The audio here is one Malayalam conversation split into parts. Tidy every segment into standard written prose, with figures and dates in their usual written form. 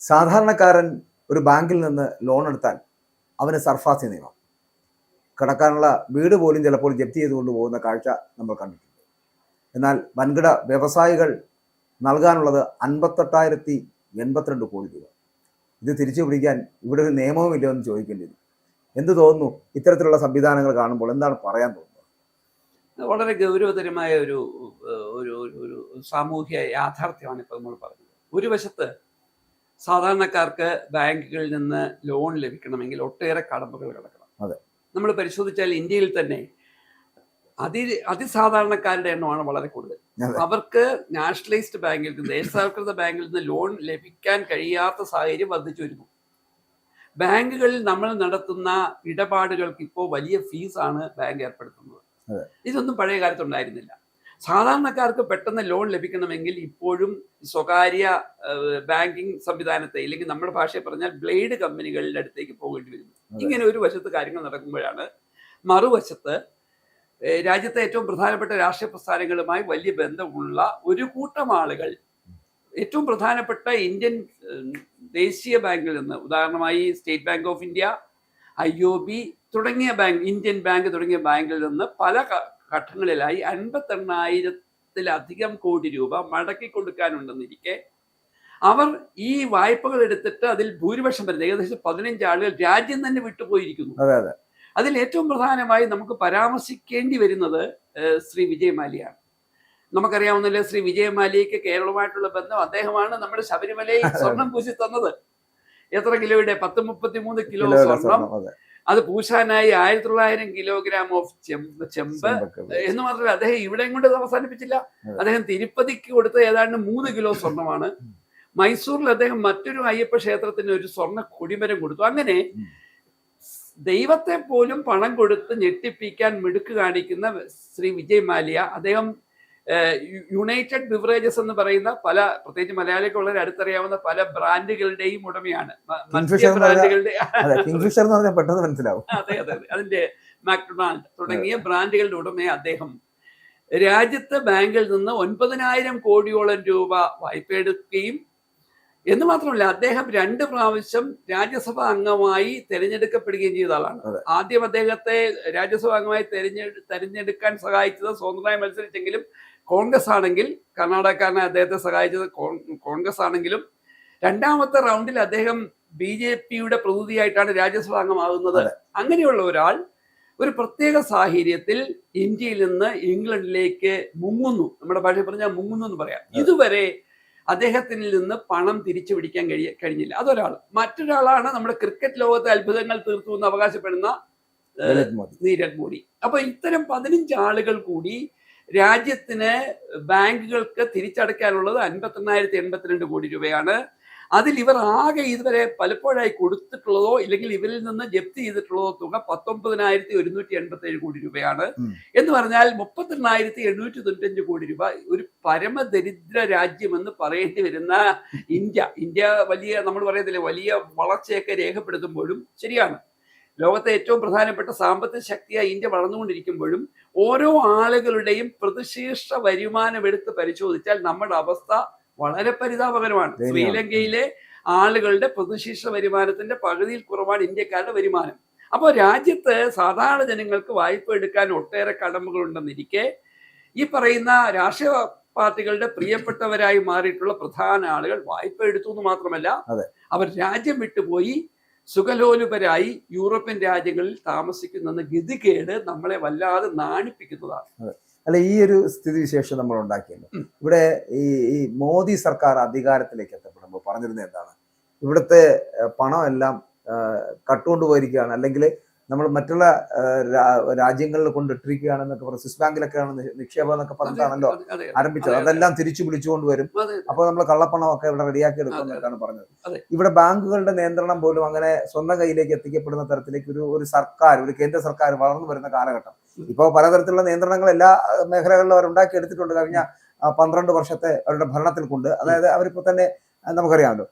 സാധാരണക്കാരൻ ഒരു ബാങ്കിൽ നിന്ന് ലോൺ എടുത്താൽ അവന് സർഫാസി നിയമം, കിടക്കാനുള്ള വീട് പോലും ചിലപ്പോൾ ജപ്തി ചെയ്തുകൊണ്ട് പോകുന്ന കാഴ്ച നമ്മൾ കണ്ടിട്ടുണ്ട്. എന്നാൽ വൻകിട വ്യവസായികൾ നൽകാനുള്ളത് 58,082 കോടി രൂപ. ഇത് തിരിച്ചു പിടിക്കാൻ ഇവിടെ ഒരു നിയമവും ഇല്ലെന്ന് ചോദിക്കേണ്ടി വരും. എന്ത് തോന്നുന്നു ഇത്തരത്തിലുള്ള സംവിധാനങ്ങൾ കാണുമ്പോൾ? എന്താണ് പറയാൻ തോന്നുന്നത്? വളരെ ഗൗരവതരമായ ഒരു ഒരു ഒരു സാമൂഹ്യ യാഥാർത്ഥ്യമാണ് ഇപ്പോൾ നമ്മൾ പറഞ്ഞത്. ഒരു വശത്ത് സാധാരണക്കാർക്ക് ബാങ്കുകളിൽ നിന്ന് ലോൺ ലഭിക്കണമെങ്കിൽ ഒട്ടേറെ കടമ്പകൾ കിടക്കണം. അതെ, നമ്മൾ പരിശോധിച്ചാൽ ഇന്ത്യയിൽ തന്നെ അതിസാധാരണക്കാരുടെ എണ്ണമാണ് വളരെ കൂടുതൽ. അവർക്ക് നാഷണലൈസ്ഡ് ബാങ്കിൽ നിന്ന്, ദേശസാൽകൃത ബാങ്കിൽ നിന്ന് ലോൺ ലഭിക്കാൻ കഴിയാത്ത സാഹചര്യം വർദ്ധിച്ചു വരുന്നു. ബാങ്കുകളിൽ നമ്മൾ നടത്തുന്ന ഇടപാടുകൾക്ക് ഇപ്പോൾ വലിയ ഫീസാണ് ബാങ്ക് ഏർപ്പെടുത്തുന്നത്. ഇതൊന്നും പഴയ കാലത്തുണ്ടായിരുന്നില്ല. സാധാരണക്കാർക്ക് പെട്ടെന്ന് ലോൺ ലഭിക്കണമെങ്കിൽ ഇപ്പോഴും സ്വകാര്യ ബാങ്കിങ് സംവിധാനത്തെ, ഇല്ലെങ്കിൽ നമ്മുടെ ഭാഷയിൽ പറഞ്ഞാൽ ബ്ലേഡ് കമ്പനികളുടെ അടുത്തേക്ക് പോകേണ്ടി വരുന്നു. ഇങ്ങനെ ഒരു വശത്ത് കാര്യങ്ങൾ നടക്കുമ്പോഴാണ് മറുവശത്ത് രാജ്യത്തെ ഏറ്റവും പ്രധാനപ്പെട്ട രാഷ്ട്രീയ പ്രസ്ഥാനങ്ങളുമായി വലിയ ബന്ധമുള്ള ഒരു കൂട്ടം ആളുകൾ ഏറ്റവും പ്രധാനപ്പെട്ട ഇന്ത്യൻ ദേശീയ ബാങ്കിൽ നിന്ന്, ഉദാഹരണമായി state bank of India, IOB തുടങ്ങിയ ബാങ്ക്, ഇന്ത്യൻ ബാങ്ക് തുടങ്ങിയ ബാങ്കിൽ നിന്ന് പല ഘട്ടങ്ങളിലായി 58,000-ത്തിലധികം കോടി രൂപ മടക്കി കൊടുക്കാനുണ്ടെന്നിരിക്കെ അവർ ഈ വായ്പകൾ എടുത്തിട്ട് അതിൽ ഭൂരിപക്ഷം വരുന്നത് ഏകദേശം 15 ആളുകൾ രാജ്യം തന്നെ വിട്ടുപോയിരിക്കുന്നു. അതിൽ ഏറ്റവും പ്രധാനമായി നമുക്ക് പരാമർശിക്കേണ്ടി വരുന്നത് ശ്രീ വിജയ് മാല്യയാണ്. നമുക്കറിയാവുന്നല്ലേ, ശ്രീ വിജയ് മാല്യയ്ക്ക് കേരളവുമായിട്ടുള്ള ബന്ധം. അദ്ദേഹമാണ് നമ്മുടെ ശബരിമലയിൽ സ്വർണം പൂശി തന്നത്. എത്ര കിലോയുടെ? 10-33 കിലോ സ്വർണം. അത് പൂശാനായി 1900 കിലോഗ്രാം ഓഫ് ചെമ്പ് എന്ന് മാത്രമല്ല, അദ്ദേഹം ഇവിടെയും കൊണ്ട് അവസാനിപ്പിച്ചില്ല. അദ്ദേഹം തിരുപ്പതിക്ക് കൊടുത്ത ഏതാണ്ട് 3 കിലോ സ്വർണമാണ്. മൈസൂരിൽ അദ്ദേഹം മറ്റൊരു അയ്യപ്പ ക്ഷേത്രത്തിന് ഒരു സ്വർണ്ണ കൊടിമരം കൊടുത്തു. അങ്ങനെ ദൈവത്തെ പോലും പണം കൊടുത്ത് ഞെട്ടിപ്പിക്കാൻ മിടുക്ക് കാണിക്കുന്ന ശ്രീ വിജയ് മാല്യ, അദ്ദേഹം യുണൈറ്റഡ് ബിവറേജസ് എന്ന് പറയുന്ന പല, പ്രത്യേകിച്ച് മലയാളിക്ക് വളരെ അടുത്തറിയാവുന്ന പല ബ്രാൻഡുകളുടെയും ഉടമയാണ്. ബ്രാൻഡുകളുടെ അതെ അതെ അതെ അതിന്റെ മാക്ഡൊണാൾഡ് തുടങ്ങിയ ബ്രാൻഡുകളുടെ ഉടമയെ അദ്ദേഹം രാജ്യത്തെ ബാങ്കിൽ നിന്ന് 9,000 കോടിയോളം രൂപ വായ്പ എടുക്കുകയും എന്ന് മാത്രമല്ല, അദ്ദേഹം 2 പ്രാവശ്യം രാജ്യസഭാ അംഗമായി തെരഞ്ഞെടുക്കപ്പെടുകയും ചെയ്ത ആളാണ്. ആദ്യം അദ്ദേഹത്തെ രാജ്യസഭാ അംഗമായി തെരഞ്ഞെടുക്കാൻ സഹായിച്ചത് സ്വതന്ത്രമായി മത്സരിച്ചെങ്കിലും കോൺഗ്രസ് ആണെങ്കിൽ, കർണാടകക്കാരനെ അദ്ദേഹത്തെ സഹായിച്ചത് കോൺഗ്രസ് ആണെങ്കിലും, 2ാമത്തെ റൗണ്ടിൽ അദ്ദേഹം BJPയുടെ പ്രതിനിധിയായിട്ടാണ് രാജ്യസഭാ അംഗമാകുന്നത്. അങ്ങനെയുള്ള ഒരാൾ ഒരു പ്രത്യേക സാഹചര്യത്തിൽ ഇന്ത്യയിൽ നിന്ന് ഇംഗ്ലണ്ടിലേക്ക് മുങ്ങുന്നു. നമ്മുടെ ഭാഷയിൽ പറഞ്ഞാൽ മുങ്ങുന്നു എന്ന് പറയാം. ഇതുവരെ അദ്ദേഹത്തിൽ നിന്ന് പണം തിരിച്ചു പിടിക്കാൻ കഴിഞ്ഞില്ല. അതൊരാൾ. മറ്റൊരാളാണ് നമ്മുടെ ക്രിക്കറ്റ് ലോകത്തെ അത്ഭുതങ്ങൾ തീർത്തു എന്ന് അവകാശപ്പെടുന്ന നീരജ് മോദി. അപ്പൊ ഇത്തരം 15 ആളുകൾ കൂടി രാജ്യത്തിന് ബാങ്കുകൾക്ക് തിരിച്ചടയ്ക്കാനുള്ളത് 58,082 കോടി രൂപയാണ്. അതിൽ ഇവർ ആകെ ഇതുവരെ പലപ്പോഴായി കൊടുത്തിട്ടുള്ളതോ ഇല്ലെങ്കിൽ ഇവരിൽ നിന്ന് ജപ്തി ചെയ്തിട്ടുള്ളതോ തുക 19,187 കോടി രൂപയാണ്. എന്ന് പറഞ്ഞാൽ 32,795 കോടി രൂപ. ഒരു പരമദരിദ്ര രാജ്യമെന്ന് പറയേണ്ടി വരുന്ന ഇന്ത്യ വലിയ, നമ്മൾ പറയുന്നില്ലേ, വലിയ വളർച്ചയൊക്കെ രേഖപ്പെടുത്തുമ്പോഴും ശരിയാണ്, ലോകത്തെ ഏറ്റവും പ്രധാനപ്പെട്ട സാമ്പത്തിക ശക്തിയായി ഇന്ത്യ വളർന്നുകൊണ്ടിരിക്കുമ്പോഴും ഓരോ ആളുകളുടെയും പ്രതിശീർഷ വരുമാനം എടുത്ത് പരിശോധിച്ചാൽ നമ്മുടെ അവസ്ഥ വളരെ പരിതാപകരമാണ്. ശ്രീലങ്കയിലെ ആളുകളുടെ പ്രതിശീർഷ വരുമാനത്തിന്റെ പകുതിയിൽ കുറവാണ് ഇന്ത്യക്കാരുടെ വരുമാനം. അപ്പോൾ രാജ്യത്ത് സാധാരണ ജനങ്ങൾക്ക് വായ്പ എടുക്കാൻ ഒട്ടേറെ കടമകളുണ്ടെന്നിരിക്കെ ഈ പറയുന്ന രാഷ്ട്രീയ പാർട്ടികളുടെ പ്രിയപ്പെട്ടവരായി മാറിയിട്ടുള്ള പ്രധാന ആളുകൾ വായ്പ എടുത്തു എന്ന് മാത്രമല്ല, അവർ രാജ്യം വിട്ടുപോയി സുഖലോലുപരായി യൂറോപ്യൻ രാജ്യങ്ങളിൽ താമസിക്കുന്ന ഗതികേട് നമ്മളെ വല്ലാതെ നാണിപ്പിക്കുന്നതാണ്. അല്ല, ഈ ഒരു സ്ഥിതിവിശേഷം നമ്മൾ ഉണ്ടാക്കിയല്ലോ. ഇവിടെ ഈ മോദി സർക്കാർ അധികാരത്തിലേക്ക് എത്തപ്പെടുമ്പോൾ പറഞ്ഞിരുന്നത് എന്താണ്? ഇവിടുത്തെ പണം എല്ലാം കട്ടുകൊണ്ടുപോയിരിക്കുകയാണ്, അല്ലെങ്കിൽ നമ്മൾ മറ്റുള്ള രാജ്യങ്ങളിൽ കൊണ്ടിട്ടിരിക്കുകയാണെന്നൊക്കെ പറഞ്ഞു. സ്വിസ് ബാങ്കിലൊക്കെയാണ് നിക്ഷേപം എന്നൊക്കെ പറഞ്ഞിട്ടാണല്ലോ ആരംഭിച്ചത്. അതെല്ലാം തിരിച്ചു വിളിച്ചുകൊണ്ട് വരും. അപ്പോൾ നമ്മൾ കള്ളപ്പണമൊക്കെ ഇവിടെ റെഡിയാക്കി എടുക്കുമെന്നൊക്കെയാണ് പറഞ്ഞത്. ഇവിടെ ബാങ്കുകളുടെ നിയന്ത്രണം പോലും അങ്ങനെ സ്വന്തം കയ്യിലേക്ക് എത്തിക്കപ്പെടുന്ന തരത്തിലേക്ക് ഒരു സർക്കാർ, ഒരു കേന്ദ്ര സർക്കാർ വളർന്നു വരുന്ന കാലഘട്ടം. ഇപ്പോൾ പലതരത്തിലുള്ള നിയന്ത്രണങ്ങൾ എല്ലാ മേഖലകളിലും അവർ ഉണ്ടാക്കിയെടുത്തിട്ടുണ്ട് കഴിഞ്ഞ 12 വർഷത്തെ അവരുടെ ഭരണത്തിൽ കൊണ്ട്. അതായത് അവരിപ്പോൾ തന്നെ നമുക്കറിയാമല്ലോ,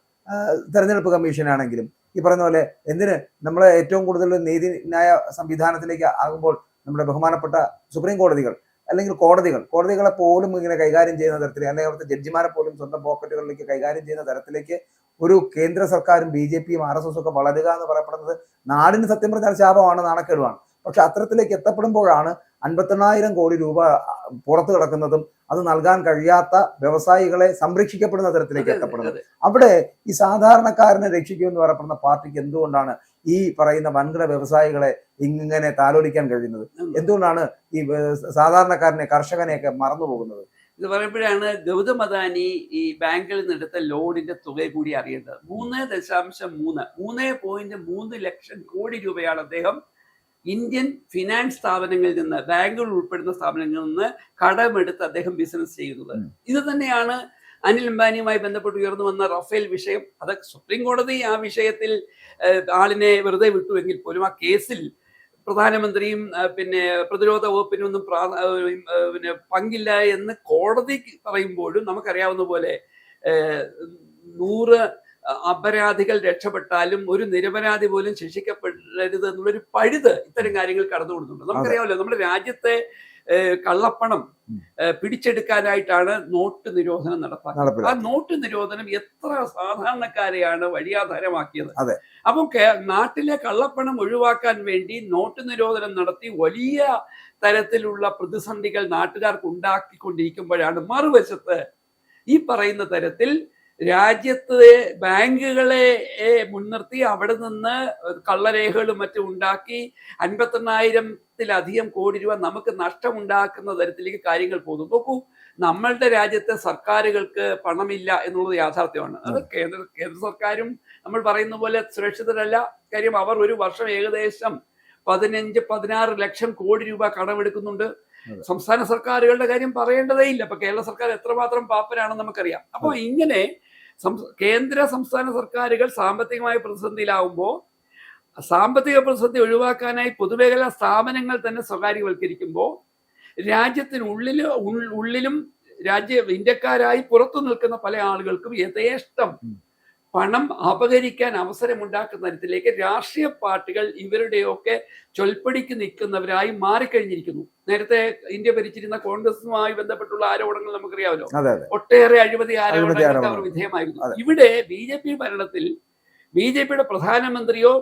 തെരഞ്ഞെടുപ്പ് കമ്മീഷനാണെങ്കിലും ഈ പറയുന്ന പോലെ എന്തിന് നമ്മളെ ഏറ്റവും കൂടുതൽ നീതിന്യായ സംവിധാനത്തിലേക്ക് ആകുമ്പോൾ നമ്മുടെ ബഹുമാനപ്പെട്ട സുപ്രീം കോടതികൾ അല്ലെങ്കിൽ കോടതികളെ പോലും ഇങ്ങനെ കൈകാര്യം ചെയ്യുന്ന തരത്തിലേക്ക്, അല്ലെങ്കിൽ അവിടുത്തെ ജഡ്ജിമാരെ പോലും സ്വന്തം പോക്കറ്റുകളിലേക്ക് കൈകാര്യം ചെയ്യുന്ന തരത്തിലേക്ക് ഒരു കേന്ദ്ര സർക്കാരും BJPയും RSS ഒക്കെ വളരുക എന്ന് പറയപ്പെടുന്നത് നാടിന് സത്യം പറഞ്ഞാൽ ശാപമാണ്, നാണക്കേടുമാണ്. പക്ഷെ അത്തരത്തിലേക്ക് എത്തപ്പെടുമ്പോഴാണ് 51,000 കോടി രൂപ പുറത്തു കിടക്കുന്നതും അത് നൽകാൻ കഴിയാത്ത വ്യവസായികളെ സംരക്ഷിക്കപ്പെടുന്ന തരത്തിലേക്ക് എത്തപ്പെടുന്നത്. അവിടെ ഈ സാധാരണക്കാരനെ രക്ഷിക്കുമെന്ന് പറയപ്പെടുന്ന പാർട്ടിക്ക് എന്തുകൊണ്ടാണ് ഈ പറയുന്ന വൻകിട വ്യവസായികളെ ഇങ്ങനെ താലോലിക്കാൻ കഴിയുന്നത്? എന്തുകൊണ്ടാണ് ഈ സാധാരണക്കാരനെ, കർഷകനെയൊക്കെ മറന്നുപോകുന്നത്? ഇത് പറയുമ്പോഴാണ് ഗൗതം അദാനി ഈ ബാങ്കിൽ നിന്ന് എടുത്ത ലോണിന്റെ തുക കൂടി അറിയേണ്ടത്. 3.3 ലക്ഷം കോടി രൂപയാണ് അദ്ദേഹം ഇന്ത്യൻ ഫിനാൻസ് സ്ഥാപനങ്ങളിൽ നിന്ന്, ബാങ്കുകൾ ഉൾപ്പെടുന്ന സ്ഥാപനങ്ങളിൽ നിന്ന് കടമെടുത്ത് അദ്ദേഹം ബിസിനസ് ചെയ്യുന്നത്. ഇത് തന്നെയാണ് അനിൽ അംബാനിയുമായി ബന്ധപ്പെട്ട് ഉയർന്നു വന്ന റഫേൽ വിഷയം. അത് സുപ്രീം കോടതി ആ വിഷയത്തിൽ ആളിനെ വെറുതെ വിട്ടുവെങ്കിൽ പോലും ആ കേസിൽ പ്രധാനമന്ത്രിയും പിന്നെ പ്രതിരോധ വകുപ്പിനൊന്നും പിന്നെ പങ്കില്ല എന്ന് കോടതി പറയുമ്പോഴും നമുക്കറിയാവുന്ന പോലെ 100 അപരാധികൾ രക്ഷപ്പെട്ടാലും ഒരു നിരപരാധി പോലും ശിക്ഷിക്കപ്പെടരുത് എന്നുള്ളൊരു പഴുത് ഇത്തരം കാര്യങ്ങൾ കടന്നുകൊടുക്കുന്നുണ്ട്. നമുക്കറിയാമല്ലോ, നമ്മുടെ രാജ്യത്തെ കള്ളപ്പണം പിടിച്ചെടുക്കാനായിട്ടാണ് നോട്ട് നിരോധനം നടപ്പാക്കുന്നത്. ആ നോട്ട് നിരോധനം എത്ര സാധാരണക്കാരെയാണ് വഴിയാധാരമാക്കിയത്. അപ്പം നാട്ടിലെ കള്ളപ്പണം ഒഴിവാക്കാൻ വേണ്ടി നോട്ട് നിരോധനം നടത്തി വലിയ തരത്തിലുള്ള പ്രതിസന്ധികൾ നാട്ടുകാർക്ക് ഉണ്ടാക്കിക്കൊണ്ടിരിക്കുമ്പോഴാണ് മറുവശത്ത് ഈ പറയുന്ന തരത്തിൽ രാജ്യത്തെ ബാങ്കുകളെ മുൻനിർത്തി അവിടെ നിന്ന് കള്ളരേഖകളും മറ്റും ഉണ്ടാക്കി 51,000-ത്തിലധികം കോടി രൂപ നമുക്ക് നഷ്ടമുണ്ടാക്കുന്ന തരത്തിലേക്ക് കാര്യങ്ങൾ പോകുന്നു. നോക്കൂ, നമ്മളുടെ രാജ്യത്തെ സർക്കാരുകൾക്ക് പണമില്ല എന്നുള്ളത് യാഥാർത്ഥ്യമാണ്. അത് കേന്ദ്ര സർക്കാരും നമ്മൾ പറയുന്ന പോലെ സുരക്ഷിതരല്ല. കാര്യം അവർ ഒരു വർഷം ഏകദേശം 15-16 ലക്ഷം കോടി രൂപ കടമെടുക്കുന്നുണ്ട്. സംസ്ഥാന സർക്കാരുകളുടെ കാര്യം പറയേണ്ടതേ ഇല്ല. ഇപ്പൊ കേരള സർക്കാർ എത്രമാത്രം പാപ്പരാണെന്ന് നമുക്കറിയാം. അപ്പൊ ഇങ്ങനെ കേന്ദ്ര സംസ്ഥാന സർക്കാരുകൾ സാമ്പത്തികമായ പ്രതിസന്ധിയിലാവുമ്പോൾ സാമ്പത്തിക പ്രതിസന്ധി ഒഴിവാക്കാനായി പൊതുമേഖലാ സ്ഥാപനങ്ങൾ തന്നെ സ്വകാര്യവൽക്കരിക്കുമ്പോൾ ഉള്ളിലും ഇന്ത്യക്കാരായി പുറത്തു നിൽക്കുന്ന പല ആളുകൾക്കും യഥേഷ്ടം പണം അപഹരിക്കാൻ അവസരമുണ്ടാക്കുന്ന തരത്തിലേക്ക് രാഷ്ട്രീയ പാർട്ടികൾ ഇവരുടെയൊക്കെ ചൊൽപ്പടിക്ക് നിൽക്കുന്നവരായി മാറിക്കഴിഞ്ഞിരിക്കുന്നു. നേരത്തെ ഇന്ത്യ ഭരിച്ചിരുന്ന കോൺഗ്രസുമായി ബന്ധപ്പെട്ടുള്ള ആരോപണങ്ങൾ നമുക്കറിയാമല്ലോ. ഒട്ടേറെ അഴിമതി ആരോപണങ്ങൾക്ക് അവർ വിധേയമായിരുന്നു. ഇവിടെ BJP ഭരണത്തിൽ BJPയുടെ പ്രധാനമന്ത്രിയോ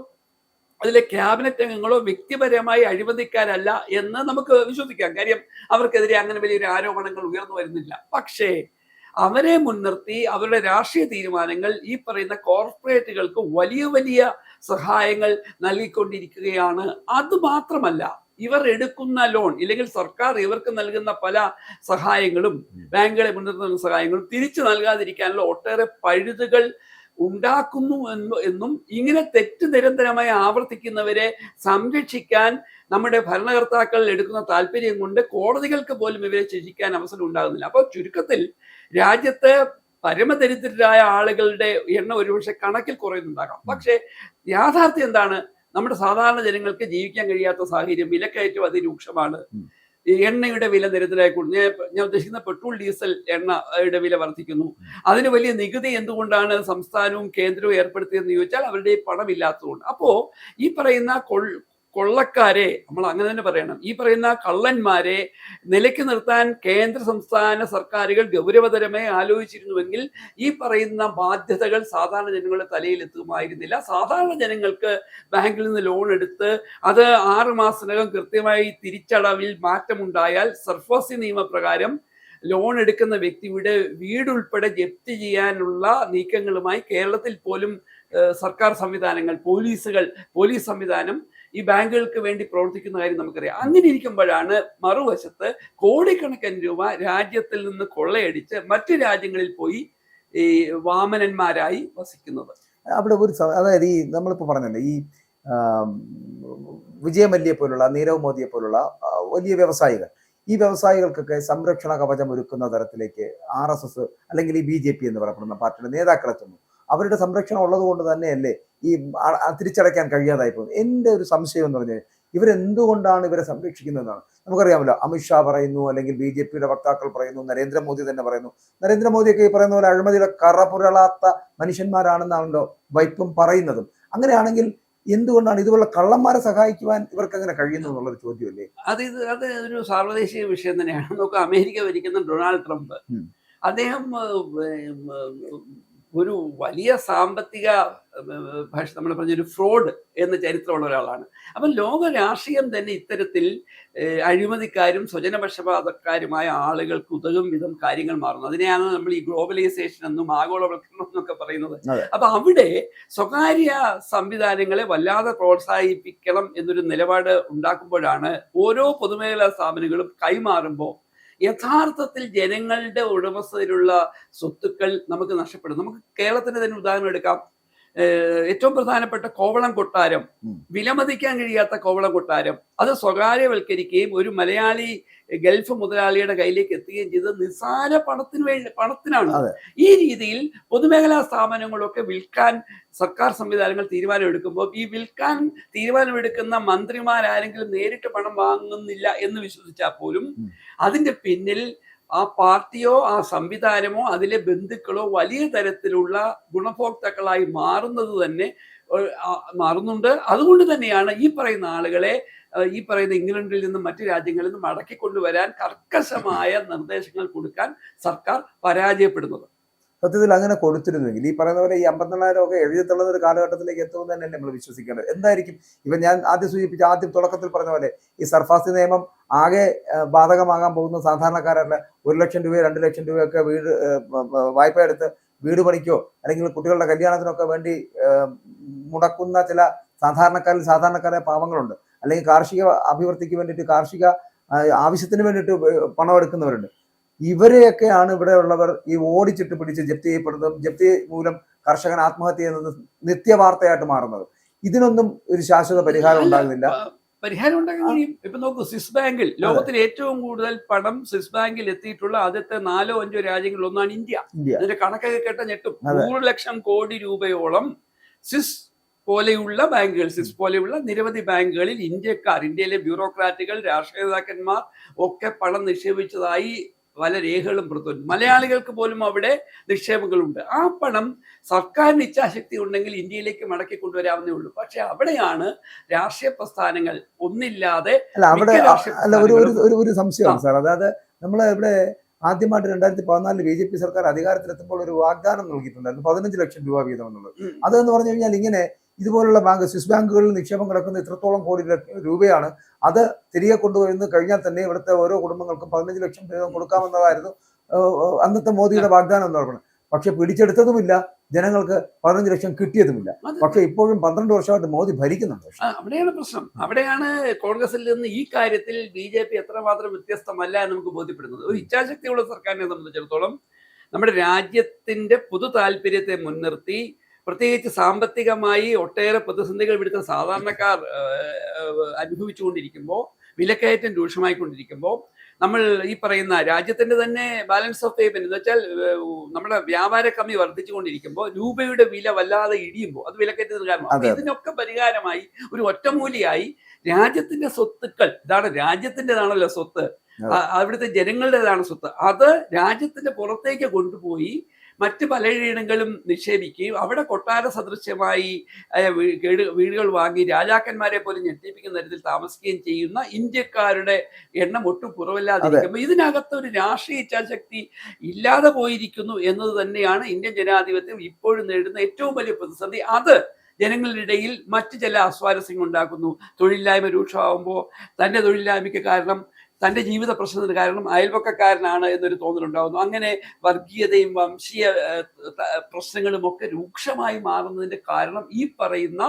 അതിലെ ക്യാബിനറ്റ് അംഗങ്ങളോ വ്യക്തിപരമായി അഴിമതിക്കാരല്ല എന്ന് നമുക്ക് വിശ്വസിക്കാം. കാര്യം അവർക്കെതിരെ അങ്ങനെ വലിയൊരു ആരോപണങ്ങൾ ഉയർന്നു വരുന്നില്ല. പക്ഷേ അവരെ മുൻനിർത്തി അവരുടെ രാഷ്ട്രീയ തീരുമാനങ്ങൾ ഈ പറയുന്ന കോർപ്പറേറ്റുകൾക്ക് വലിയ വലിയ സഹായങ്ങൾ നൽകിക്കൊണ്ടിരിക്കുകയാണ്. അത് മാത്രമല്ല, ഇവർ എടുക്കുന്ന ലോൺ ഇല്ലെങ്കിൽ സർക്കാർ ഇവർക്ക് നൽകുന്ന പല സഹായങ്ങളും, ബാങ്കുകളെ മുൻനിർത്തുന്ന സഹായങ്ങളും തിരിച്ചു നൽകാതിരിക്കാനുള്ള ഒട്ടേറെ പഴുതുകൾ ഉണ്ടാക്കുന്നു എന്നും ഇങ്ങനെ തെറ്റ് നിരന്തരമായി ആവർത്തിക്കുന്നവരെ സംരക്ഷിക്കാൻ നമ്മുടെ ഭരണകർത്താക്കൾ എടുക്കുന്ന താല്പര്യം കൊണ്ട് കോടതികൾക്ക് പോലും ഇവരെ ശിക്ഷിക്കാൻ അവസരം ഉണ്ടാകുന്നില്ല. അപ്പോൾ ചുരുക്കത്തിൽ രാജ്യത്ത് പരമദരിദ്രരായ ആളുകളുടെ എണ്ണം ഒരുപക്ഷെ കണക്കിൽ കുറയുന്നുണ്ടാകാം. പക്ഷേ യാഥാർത്ഥ്യം എന്താണ്? നമ്മുടെ സാധാരണ ജനങ്ങൾക്ക് ജീവിക്കാൻ കഴിയാത്ത സാഹചര്യം, വിലക്കയറ്റം അതിരൂക്ഷമാണ്. എണ്ണയുടെ വില നിരന്തരമായിക്കൊണ്ട് ഞാൻ ഉദ്ദേശിക്കുന്ന പെട്രോൾ, ഡീസൽ, എണ്ണയുടെ വില വർദ്ധിക്കുന്നു. അതിന് വലിയ നികുതി എന്തുകൊണ്ടാണ് സംസ്ഥാനവും കേന്ദ്രവും ഏർപ്പെടുത്തിയതെന്ന് ചോദിച്ചാൽ അവരുടെ പണമില്ലാത്തതുകൊണ്ട്. അപ്പോ ഈ പറയുന്ന കൊള്ളക്കാരെ, നമ്മൾ അങ്ങനെ തന്നെ പറയണം, ഈ പറയുന്ന കള്ളന്മാരെ നിലയ്ക്ക് നിർത്താൻ കേന്ദ്ര സംസ്ഥാന സർക്കാരുകൾ ഗൗരവതരമായി ആലോചിച്ചിരുന്നുവെങ്കിൽ ഈ പറയുന്ന ബാധ്യതകൾ സാധാരണ ജനങ്ങളുടെ തലയിൽ എത്തുമായിരുന്നില്ല. സാധാരണ ജനങ്ങൾക്ക് ബാങ്കിൽ നിന്ന് ലോൺ എടുത്ത് അത് 6 മാസത്തിനകം കൃത്യമായി തിരിച്ചടവിൽ മാറ്റമുണ്ടായാൽ സർഫാസി നിയമപ്രകാരം ലോൺ എടുക്കുന്ന വ്യക്തിയുടെ വീടുൾപ്പെടെ ജപ്തി ചെയ്യാനുള്ള നീക്കങ്ങളുമായി കേരളത്തിൽ പോലും സർക്കാർ സംവിധാനങ്ങൾ, പോലീസ് സംവിധാനം ഈ ബാങ്കുകൾക്ക് വേണ്ടി പ്രവർത്തിക്കുന്ന കാര്യം നമുക്കറിയാം. അങ്ങനെ ഇരിക്കുമ്പോഴാണ് മറുവശത്ത് കോടിക്കണക്കിന് രൂപ രാജ്യത്തിൽ നിന്ന് കൊള്ളയടിച്ച് മറ്റു രാജ്യങ്ങളിൽ പോയി ഈ വാമനന്മാരായി വസിക്കുന്നത്. അവിടെ ഒരു അതായത് ഈ നമ്മളിപ്പോൾ പറഞ്ഞല്ലോ, ഈ വിജയ് മല്യയെ പോലുള്ള, നീരവ് മോദിയെ പോലുള്ള വലിയ വ്യവസായികൾ, ഈ വ്യവസായികൾക്കൊക്കെ സംരക്ഷണ കവചം ഒരുക്കുന്ന തരത്തിലേക്ക് RSS അല്ലെങ്കിൽ ഈ BJP എന്ന് പറയപ്പെടുന്ന പാർട്ടിയുടെ നേതാക്കളെത്തുന്നു. അവരുടെ സംരക്ഷണം ഉള്ളത് കൊണ്ട് തന്നെയല്ലേ ഈ തിരിച്ചടയ്ക്കാൻ കഴിയാതായി പോകുന്നത്? എൻ്റെ ഒരു സംശയം എന്ന് പറഞ്ഞാൽ ഇവരെന്തുകൊണ്ടാണ് ഇവരെ സംരക്ഷിക്കുന്നതെന്നാണ്. നമുക്കറിയാമല്ലോ, അമിത്ഷാ പറയുന്നു, അല്ലെങ്കിൽ BJPയുടെ വക്താക്കൾ പറയുന്നു, നരേന്ദ്രമോദി തന്നെ പറയുന്നു. നരേന്ദ്രമോദിയൊക്കെ ഈ പറയുന്ന പോലെ അഴിമതിയുടെ കറപുരളാത്ത മനുഷ്യന്മാരാണെന്നാണല്ലോ വൈപ്പും പറയുന്നതും. അങ്ങനെയാണെങ്കിൽ എന്തുകൊണ്ടാണ് ഇതുപോലുള്ള കള്ളന്മാരെ സഹായിക്കുവാൻ ഇവർക്ക് അങ്ങനെ കഴിയുന്നു എന്നുള്ളൊരു ചോദ്യമല്ലേ? അത് ഒരു സാർവദേശിക വിഷയം തന്നെയാണ്. നോക്കുക, അമേരിക്ക ഭരിക്കുന്ന ഡൊണാൾഡ് ട്രംപ്, അദ്ദേഹം ഒരു വലിയ സാമ്പത്തിക ഭാഷ നമ്മൾ പറഞ്ഞൊരു ഫ്രോഡ് എന്ന ചരിത്രമുള്ള ഒരാളാണ്. അപ്പം ലോക രാഷ്ട്രീയം തന്നെ ഇത്തരത്തിൽ അഴിമതിക്കാരും സ്വജനപക്ഷപാതക്കാരുമായ ആളുകൾക്ക് ഉതകും വിധം കാര്യങ്ങൾ മാറുന്നു. അതിനെയാണ് നമ്മൾ ഈ ഗ്ലോബലൈസേഷൻ എന്നും ആഗോളവൽക്കരണം എന്നൊക്കെ പറയുന്നത്. അപ്പൊ അവിടെ സ്വകാര്യ സംവിധാനങ്ങളെ വല്ലാതെ പ്രോത്സാഹിപ്പിക്കണം എന്നൊരു നിലപാട് ഉണ്ടാക്കുമ്പോഴാണ് ഓരോ പൊതുമേഖലാ സ്ഥാപനങ്ങളും കൈമാറുമ്പോൾ യഥാർത്ഥത്തിൽ ജനങ്ങളുടെ ഉടമസ്ഥതയിലുള്ള സ്വത്തുക്കൾ നമുക്ക് നഷ്ടപ്പെടും. നമുക്ക് കേരളത്തിന് തന്നെ ഉദാഹരണം എടുക്കാം. ഏറ്റവും പ്രധാനപ്പെട്ട കോവളം കൊട്ടാരം, വിലമതിക്കാൻ കഴിയാത്ത കോവളം കൊട്ടാരം, അത് സ്വകാര്യവൽക്കരിക്കുകയും ഒരു മലയാളി ഗൾഫ് മുതലാളിയുടെ കയ്യിലേക്ക് എത്തുകയും ചെയ്തത് നിസ്സാര പണത്തിനാണ്. ഈ രീതിയിൽ പൊതുമേഖലാ സ്ഥാപനങ്ങളൊക്കെ വിൽക്കാൻ സർക്കാർ സംവിധാനങ്ങൾ തീരുമാനമെടുക്കുമ്പോൾ ഈ വിൽക്കാൻ തീരുമാനമെടുക്കുന്ന മന്ത്രിമാരാരെങ്കിലും നേരിട്ട് പണം വാങ്ങുന്നില്ല എന്ന് വിശ്വസിച്ചാൽ പോലും അതിന്റെ പിന്നിൽ ആ പാർട്ടിയോ ആ സംവിധാനമോ അതിലെ ബന്ധുക്കളോ വലിയ തരത്തിലുള്ള ഗുണഭോക്താക്കളായി മാറുന്നുണ്ട്. അതുകൊണ്ട് തന്നെയാണ് ഈ പറയുന്ന ആളുകളെ ഈ പറയുന്ന ഇംഗ്ലണ്ടിൽ നിന്നും മറ്റു രാജ്യങ്ങളിൽ നിന്നും മടക്കിക്കൊണ്ടുവരാൻ കർക്കശമായ നിർദ്ദേശങ്ങൾ കൊടുക്കാൻ സർക്കാർ പരാജയപ്പെടുന്നത്. സത്യത്തിൽ അങ്ങനെ കൊടുത്തിരുന്നെങ്കിൽ ഈ പറയുന്ന പോലെ ഈ 54,000 ഒക്കെ എഴുതിത്തുള്ള ഒരു കാലഘട്ടത്തിലേക്ക് എത്തുമെന്ന് തന്നെ നമ്മൾ വിശ്വസിക്കേണ്ടത്. എന്തായിരിക്കും ഇപ്പൊ ഞാൻ ആദ്യം തുടക്കത്തിൽ പറഞ്ഞ പോലെ ഈ സർഫാസി നിയമം ആകെ ബാധകമാകാൻ പോകുന്ന സാധാരണക്കാരല്ല. 1 ലക്ഷം രൂപ 2 ലക്ഷം രൂപയൊക്കെ വീട് വായ്പ എടുത്ത് വീട് പണിക്കോ അല്ലെങ്കിൽ കുട്ടികളുടെ കല്യാണത്തിനൊക്കെ വേണ്ടി മുടക്കുന്ന ചില സാധാരണക്കാരായ പാവങ്ങളുണ്ട്. അല്ലെങ്കിൽ കാർഷിക അഭിവൃദ്ധിക്ക് വേണ്ടിയിട്ട് കാർഷിക ആവശ്യത്തിന് വേണ്ടിയിട്ട് പണം എടുക്കുന്നവരുണ്ട്. ഇവരെയൊക്കെയാണ് ഇവിടെ ഉള്ളവർ ഈ ഓടിച്ചിട്ട് പിടിച്ച് ജപ്തി ചെയ്യപ്പെടുന്നതും ജപ്തി മൂലം കർഷകൻ ആത്മഹത്യ ചെയ്യുന്നതും നിത്യവാർത്തയായിട്ട് മാറുന്നത്. ഇതിനൊന്നും ഒരു ശാശ്വത പരിഹാരം ഉണ്ടാകുന്നില്ല. പരിഹാരം ഉണ്ടാക്കാൻ കഴിയും. ഇപ്പൊ നോക്കൂ, സ്വിസ് ബാങ്കിൽ ലോകത്തിൽ ഏറ്റവും കൂടുതൽ പണം സ്വിസ് ബാങ്കിൽ എത്തിയിട്ടുള്ള ആദ്യത്തെ 4-5 രാജ്യങ്ങളിൽ ഒന്നാണ് ഇന്ത്യ. അതിന്റെ കണക്കൊക്കെ കേട്ട ഞെട്ടും. 100 ലക്ഷം കോടി രൂപയോളം സ്വിസ് പോലെയുള്ള നിരവധി ബാങ്കുകളിൽ ഇന്ത്യയിലെ ബ്യൂറോക്രാറ്റുകൾ, രാഷ്ട്രീയ നേതാക്കന്മാർ ഒക്കെ പണം നിക്ഷേപിച്ചതായി പല രേഖകളും പുറത്തുണ്ട്. മലയാളികൾക്ക് പോലും അവിടെ നിക്ഷേപങ്ങളുണ്ട്. ആ പണം സർക്കാരിന് ഇച്ഛാശക്തി ഉണ്ടെങ്കിൽ ഇന്ത്യയിലേക്ക് മടക്കി കൊണ്ടുവരാവുന്നേ ഉള്ളൂ. പക്ഷെ അവിടെയാണ് രാഷ്ട്രീയ പ്രസ്ഥാനങ്ങൾ ഒന്നില്ലാതെ ഒരു സംശയമാണ് സാർ. അതായത് നമ്മൾ ഇവിടെ ആദ്യമായിട്ട് 2014 BJP സർക്കാർ അധികാരത്തിലെത്തുമ്പോൾ ഒരു വാഗ്ദാനം നൽകിയിട്ടുണ്ടായിരുന്നു 15 ലക്ഷം രൂപ വീതം എന്നുള്ളത്. അതെന്ന് പറഞ്ഞു കഴിഞ്ഞാൽ ഇങ്ങനെ ഇതുപോലുള്ള സ്വിസ് ബാങ്കുകളിൽ നിക്ഷേപം കിടക്കുന്ന ഇത്രത്തോളം കോടി രൂപയാണ്. അത് തിരികെ കൊണ്ടുവരുന്നത് കഴിഞ്ഞാൽ തന്നെ ഇവിടുത്തെ ഓരോ കുടുംബങ്ങൾക്കും 15 ലക്ഷം രൂപ കൊടുക്കാമെന്നതായിരുന്നു അന്നത്തെ മോദിയുടെ വാഗ്ദാനം എന്ന് പറയുന്നത്. പക്ഷെ പിടിച്ചെടുത്തതുമില്ല, ജനങ്ങൾക്ക് 15 ലക്ഷം കിട്ടിയതുമില്ല. പക്ഷെ ഇപ്പോഴും 12 വർഷമായിട്ട് മോദി ഭരിക്കുന്നുണ്ട്. അവിടെയാണ് പ്രശ്നം. അവിടെയാണ് കോൺഗ്രസിൽ നിന്ന് ഈ കാര്യത്തിൽ BJP എത്രമാത്രം വ്യത്യസ്തമല്ല എന്ന് നമുക്ക് ബോധ്യപ്പെടുന്നത്. ഒരു ഇച്ഛാശക്തിയുള്ള സർക്കാരിനെ സംബന്ധിച്ചിടത്തോളം നമ്മുടെ രാജ്യത്തിന്റെ പൊതു താല്പര്യത്തെ മുൻനിർത്തി, പ്രത്യേകിച്ച് സാമ്പത്തികമായി ഒട്ടേറെ പ്രതിസന്ധികൾ ഇവിടുത്തെ സാധാരണക്കാർ അനുഭവിച്ചുകൊണ്ടിരിക്കുമ്പോൾ, വിലക്കയറ്റം രൂക്ഷമായിക്കൊണ്ടിരിക്കുമ്പോൾ, നമ്മൾ ഈ പറയുന്ന രാജ്യത്തിന്റെ തന്നെ ബാലൻസ് ഓഫ് പേയ്മെന്റ് എന്ന് വെച്ചാൽ നമ്മുടെ വ്യാപാര കമ്മി വർദ്ധിച്ചുകൊണ്ടിരിക്കുമ്പോൾ, രൂപയുടെ വില വല്ലാതെ ഇടിയുമ്പോൾ അത് വിലക്കയറ്റത്തിന് കാരണം. ഇതിനൊക്കെ പരിഹാരമായി ഒരു ഒറ്റമൂലിയായി രാജ്യത്തിന്റെ സ്വത്തുക്കൾ, രാജ്യത്തിൻ്റെതാണല്ലോ സ്വത്ത്, അവിടുത്തെ ജനങ്ങളുടേതാണ് സ്വത്ത്, അത് രാജ്യത്തിന്റെ പുറത്തേക്ക് കൊണ്ടുപോയി മറ്റ് പലയിടങ്ങളും നിക്ഷേപിക്കുകയും അവിടെ കൊട്ടാര സദൃശ്യമായി വീടുകൾ വാങ്ങി രാജാക്കന്മാരെ പോലും ഞെട്ടിപ്പിക്കുന്ന തരത്തിൽ താമസിക്കുകയും ചെയ്യുന്ന ഇന്ത്യക്കാരുടെ എണ്ണം ഒട്ടും കുറവില്ലാതിരിക്കുമ്പോൾ ഇതിനകത്ത് ഒരു രാഷ്ട്രീയ ഇച്ഛാശക്തി ഇല്ലാതെ പോയിരിക്കുന്നു എന്നത് തന്നെയാണ് ഇന്ത്യൻ ജനാധിപത്യം ഇപ്പോഴും നേരിടുന്ന ഏറ്റവും വലിയ പ്രതിസന്ധി. അത് ജനങ്ങളുടെ ഇടയിൽ മറ്റു ചില അസ്വാരസ്യങ്ങൾ ഉണ്ടാക്കുന്നു. തൊഴിലില്ലായ്മ രൂക്ഷമാകുമ്പോൾ തൻ്റെ തൊഴിലില്ലായ്മയ്ക്ക് കാരണം, തൻ്റെ ജീവിത പ്രശ്നത്തിന് കാരണം അയൽപക്കക്കാരനാണ് എന്നൊരു തോന്നലുണ്ടാകുന്നു. അങ്ങനെ വർഗീയതയും വംശീയ പ്രശ്നങ്ങളും ഒക്കെ രൂക്ഷമായി മാറുന്നതിന്റെ കാരണം ഈ പറയുന്ന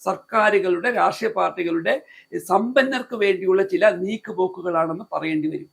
സർക്കാരുകളുടെ, രാഷ്ട്രീയ പാർട്ടികളുടെ സമ്പന്നർക്ക് വേണ്ടിയുള്ള ചില നീക്കുപോക്കുകളാണെന്ന് പറയേണ്ടി വരും.